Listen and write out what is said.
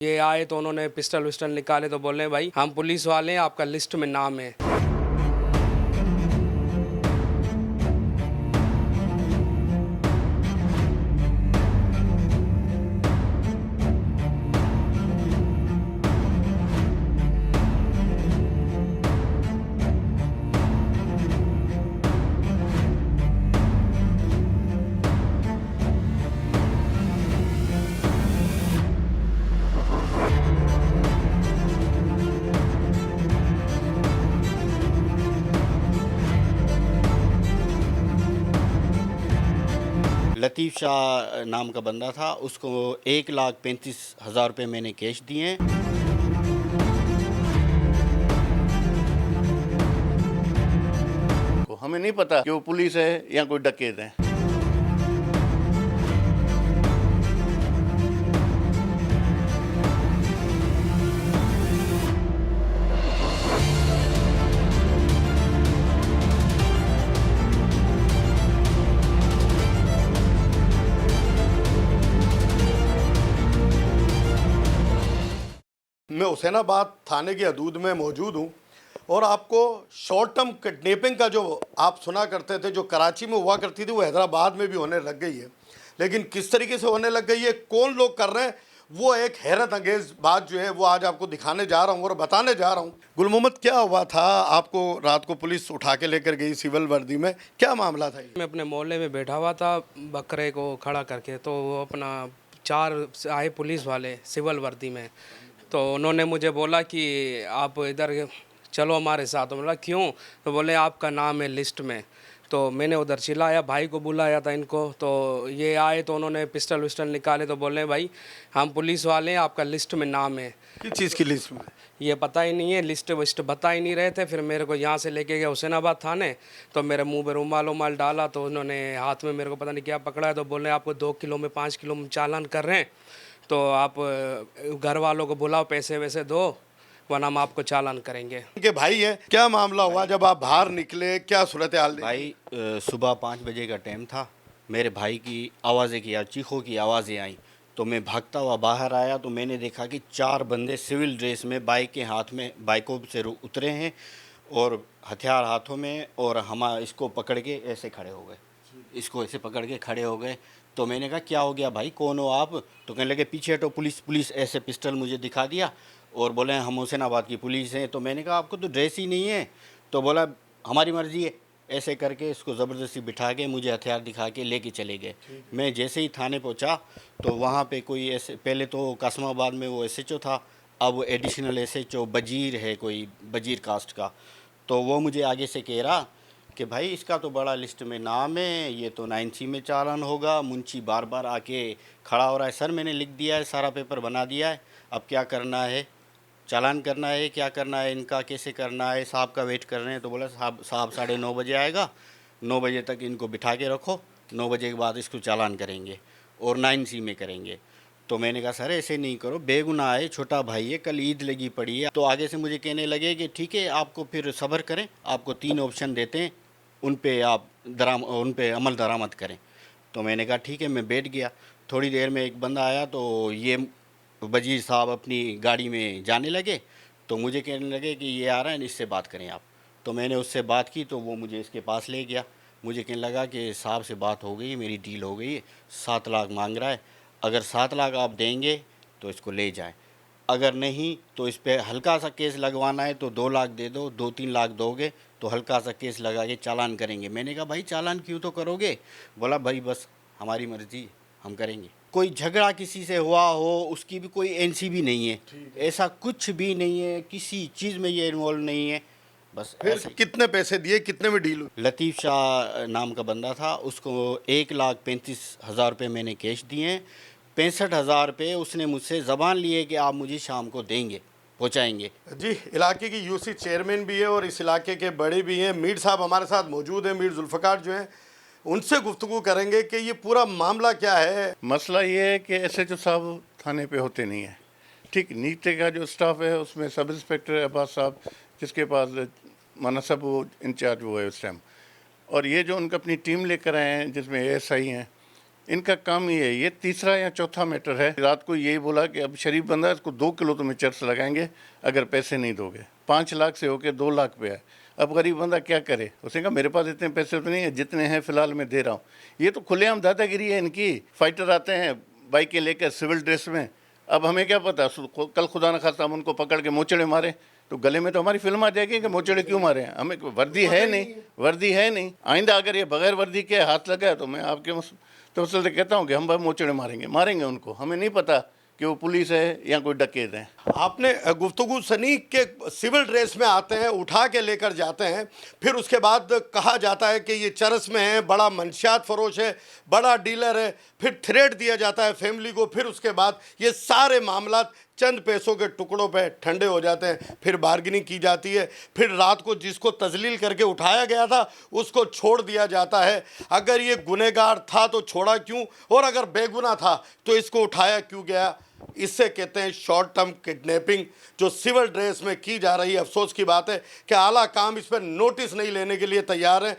ये आए तो उन्होंने पिस्टल विस्टल निकाले तो बोले भाई हम पुलिस वाले हैं, आपका लिस्ट में नाम है। लतीफ़ शाह नाम का बंदा था, उसको 1,35,000 रुपये मैंने कैश दिए हैं। तो हमें नहीं पता कि वो पुलिस है या कोई डकैत है। मैं हुसैनाबाद थाने की हदूद में मौजूद हूँ और आपको शॉर्ट टर्म किडनैपिंग का जो आप सुना करते थे, जो कराची में हुआ करती थी, वो हैदराबाद में भी होने लग गई है। लेकिन किस तरीके से होने लग गई है, कौन लोग कर रहे हैं, वो एक हैरत अंगेज बात जो है वो आज आपको दिखाने जा रहा हूँ और बताने जा रहा हूँ। गुल मोहम्मद, क्या हुआ था? आपको रात को पुलिस उठा के लेकर गई सिविल वर्दी में, क्या मामला था? मैं अपने मोहल्ले में बैठा हुआ था बकरे को खड़ा करके, तो वो अपना 4 आए पुलिस वाले सिविल वर्दी में। तो उन्होंने मुझे बोला कि आप इधर चलो हमारे साथ। तो बोला क्यों? तो बोले आपका नाम है लिस्ट में। तो मैंने उधर चिल्लाया, भाई को बुलाया था इनको। तो ये आए तो उन्होंने पिस्टल विस्टल निकाले तो बोले भाई हम पुलिस वाले हैं, आपका लिस्ट में नाम है। किस चीज़ की लिस्ट में? ये पता ही नहीं है, लिस्ट विस्ट बता ही नहीं रहे थे। फिर मेरे को यहाँ से लेके गए हुसैनाबाद थाने, तो मेरे मुंह पे रुमाल उमाल डाला, तो उन्होंने हाथ में मेरे को पता नहीं क्या पकड़ा है। तो बोले आपको 2 किलो में 5 किलो में चालान कर रहे हैं, तो आप घर वालों को बुलाओ, पैसे वैसे दो, वरना हम आपको चालान करेंगे। के भाई है, क्या मामला हुआ जब आप बाहर निकले, क्या सूरत हाल देखी? भाई सुबह 5 बजे का टाइम था। मेरे भाई की आवाज़ें किया, चीखों की आवाज़ें आई, तो मैं भागता हुआ बाहर आया तो मैंने देखा कि 4 बंदे सिविल ड्रेस में बाइक के हाथ में बाइकों से उतरे हैं और हथियार हाथों में, और हम इसको पकड़ के ऐसे खड़े हो गए, इसको ऐसे पकड़ के खड़े हो गए। तो मैंने कहा क्या हो गया भाई, कौन हो आप? तो कहने लगे पीछे हटो, पुलिस पुलिस, ऐसे पिस्टल मुझे दिखा दिया और बोले हम हुसैनाबाद की पुलिस हैं। तो मैंने कहा आपको तो ड्रेस ही नहीं है। तो बोला हमारी मर्ज़ी है। ऐसे करके इसको ज़बरदस्ती बिठा के मुझे हथियार दिखा के लेके चले गए। मैं जैसे ही थाने पहुंचा तो वहाँ पे कोई ऐसे, पहले तो कासमाबाद में वो एसएचओ था, अब वो एडिशनल एसएचओ बजीर है, कोई बजीर कास्ट का। तो वो मुझे आगे से कह रहा कि भाई इसका तो बड़ा लिस्ट में नाम है, ये तो 9C में चालान होगा। मुंशी बार बार आके खड़ा हो रहा है, सर मैंने लिख दिया है, सारा पेपर बना दिया है, अब क्या करना है, चालान करना है, क्या करना है, इनका कैसे करना है, साहब का वेट कर रहे हैं। तो बोला साहब 9:30 बजे आएगा, 9 बजे तक इनको बिठा के रखो, 9 बजे के बाद इसको चालान करेंगे और 9C में करेंगे। तो मैंने कहा सर ऐसे नहीं करो, बेगुनाह है, छोटा भाई है, कल ईद लगी पड़ी है। तो आगे से मुझे कहने लगे कि ठीक है आपको फिर सब्र करें, आपको 3 ऑप्शन देते हैं, उन पे आप उन पे अमल दरामद करें। तो मैंने कहा ठीक है, मैं बैठ गया। थोड़ी देर में एक बंदा आया, तो ये वजीर साहब अपनी गाड़ी में जाने लगे, तो मुझे कहने लगे कि ये आ रहा है, इससे बात करें आप। तो मैंने उससे बात की तो वो मुझे इसके पास ले गया। मुझे कहने लगा कि साहब से बात हो गई, मेरी डील हो गई है, 7 लाख मांग रहा है, अगर 7 लाख आप देंगे तो इसको ले जाएं, अगर नहीं तो इस पर हल्का सा केस लगवाना है तो 2 लाख दे दो, 2-3 लाख दोगे तो हल्का सा केस लगा के चालान करेंगे। मैंने कहा भाई चालान क्यों तो करोगे? बोला भाई बस हमारी मर्ज़ी, हम करेंगे। कोई झगड़ा किसी से हुआ हो, उसकी भी कोई एनसी भी नहीं है, ऐसा कुछ भी नहीं है, किसी चीज़ में ये इन्वॉल्व नहीं है, बस फिर ऐसे। कितने पैसे दिए, कितने में डील हुई? लतीफ़ शाह नाम का बंदा था, उसको 1,35,000 रुपये मैंने कैश दिए हैं। 65,000 रुपये उसने मुझसे ज़बान लिए कि आप मुझे शाम को देंगे, पहुँचाएँगे। जी, इलाके की यूसी चेयरमैन भी है और इस इलाके के बड़े भी हैं। मीर साहब हमारे साथ मौजूद हैं, मीर जुल्फ़कार जो हैं, उनसे गुफ्तगू करेंगे कि ये पूरा मामला क्या है। मसला ये है कि एसएचओ साहब थाने पे होते नहीं हैं। ठीक, नीचे का जो स्टाफ है उसमें सब इंस्पेक्टर अब्बास साहब, जिसके पास मनसब वो इंचार्ज वो है उस टाइम, और ये जो उनका अपनी टीम लेकर आए हैं जिसमें एएसआई हैं, इनका काम ही है। ये तीसरा या चौथा मैटर है। रात को यही बोला कि अब शरीफ बंदा है, इसको 2 किलो तुम्हें चर्च लगाएंगे अगर पैसे नहीं दोगे। 5 लाख से होके 2 लाख पे है। अब गरीब बंदा क्या करे? उसने कहा मेरे पास इतने पैसे तो नहीं है, जितने हैं फिलहाल मैं दे रहा हूँ। ये तो खुलेआम दादागिरी है इनकी। फाइटर आते हैं बाइकें लेकर सिविल ड्रेस में। अब हमें क्या पता, कल खुदा न खास्ता हम उनको पकड़ के मोचड़े मारे तो गले में तो हमारी फिल्म आ जाएगी कि मोचड़े क्यों मारे हैं। हमें वर्दी है नहीं, वर्दी है नहीं। आइंदा अगर ये बगैर वर्दी के हाथ लगा तो मैं आपके तवसल से कहता हूँ कि हम भाई मोचड़े मारेंगे उनको। हमें नहीं पता कि वो पुलिस है या कोई डकैत है। आपने गुफ्तगू सनी के सिविल ड्रेस में आते हैं, उठा के लेकर जाते हैं, फिर उसके बाद कहा जाता है कि ये चरस में है, बड़ा मंशियात फरोश है, बड़ा डीलर है, फिर थ्रेट दिया जाता है फैमिली को, फिर उसके बाद ये सारे मामला चंद पैसों के टुकड़ों पे ठंडे हो जाते हैं, फिर बार्गेनिंग की जाती है, फिर रात को जिसको तजलील करके उठाया गया था उसको छोड़ दिया जाता है। अगर ये गुनहगार था तो छोड़ा क्यों, और अगर बेगुनाह था तो इसको उठाया क्यों गया? इससे कहते हैं शॉर्ट टर्म किडनैपिंग, जो सिविल ड्रेस में की जा रही है। अफसोस की बात है कि आला काम इस पर नोटिस नहीं लेने के लिए तैयार है।